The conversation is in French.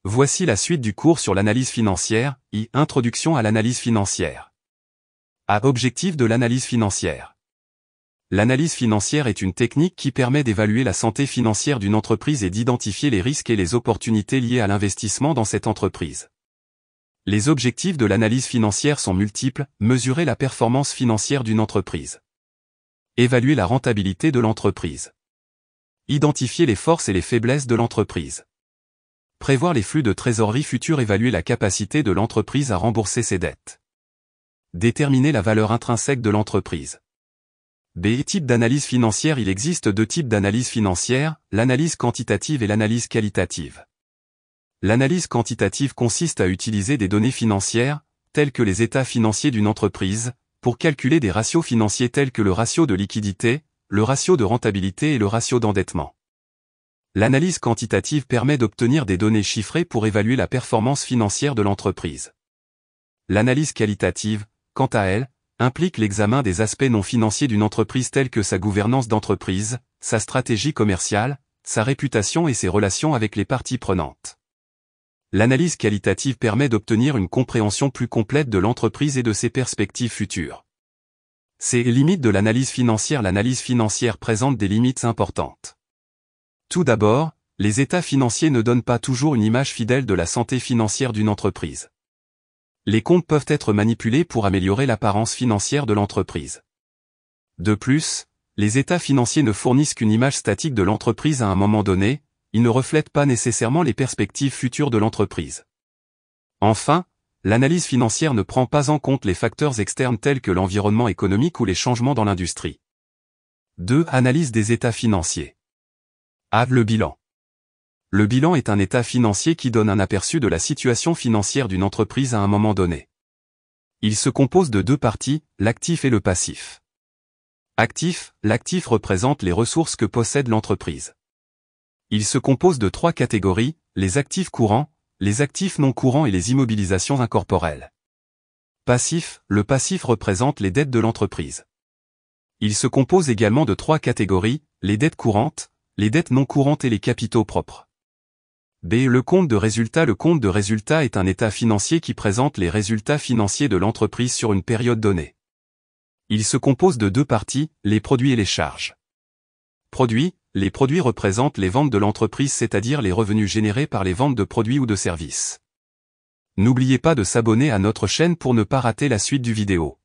Voici la suite du cours sur l'analyse financière, Introduction à l'analyse financière. Objectif de l'analyse financière. L'analyse financière est une technique qui permet d'évaluer la santé financière d'une entreprise et d'identifier les risques et les opportunités liées à l'investissement dans cette entreprise. Les objectifs de l'analyse financière sont multiples: mesurer la performance financière d'une entreprise, évaluer la rentabilité de l'entreprise, identifier les forces et les faiblesses de l'entreprise, prévoir les flux de trésorerie futurs, évaluer la capacité de l'entreprise à rembourser ses dettes, déterminer la valeur intrinsèque de l'entreprise. Type d'analyse financière. Il existe deux types d'analyse financière, l'analyse quantitative et l'analyse qualitative. L'analyse quantitative consiste à utiliser des données financières, telles que les états financiers d'une entreprise, pour calculer des ratios financiers tels que le ratio de liquidité, le ratio de rentabilité et le ratio d'endettement. L'analyse quantitative permet d'obtenir des données chiffrées pour évaluer la performance financière de l'entreprise. L'analyse qualitative, quant à elle, implique l'examen des aspects non financiers d'une entreprise tels que sa gouvernance d'entreprise, sa stratégie commerciale, sa réputation et ses relations avec les parties prenantes. L'analyse qualitative permet d'obtenir une compréhension plus complète de l'entreprise et de ses perspectives futures. Ces limites de l'analyse financière. L'analyse financière présente des limites importantes. Tout d'abord, les états financiers ne donnent pas toujours une image fidèle de la santé financière d'une entreprise. Les comptes peuvent être manipulés pour améliorer l'apparence financière de l'entreprise. De plus, les états financiers ne fournissent qu'une image statique de l'entreprise à un moment donné, ils ne reflètent pas nécessairement les perspectives futures de l'entreprise. Enfin, l'analyse financière ne prend pas en compte les facteurs externes tels que l'environnement économique ou les changements dans l'industrie. 2. Analyse des états financiers. Le bilan. Le bilan est un état financier qui donne un aperçu de la situation financière d'une entreprise à un moment donné. Il se compose de deux parties, l'actif et le passif. Actif, l'actif représente les ressources que possède l'entreprise. Il se compose de trois catégories, les actifs courants, les actifs non courants et les immobilisations incorporelles. Passif, le passif représente les dettes de l'entreprise. Il se compose également de trois catégories, les dettes courantes, les dettes non courantes et les capitaux propres. Le compte de résultat. Le compte de résultat est un état financier qui présente les résultats financiers de l'entreprise sur une période donnée. Il se compose de deux parties, les produits et les charges. Produits, les produits représentent les ventes de l'entreprise, c'est-à-dire les revenus générés par les ventes de produits ou de services. N'oubliez pas de s'abonner à notre chaîne pour ne pas rater la suite du vidéo.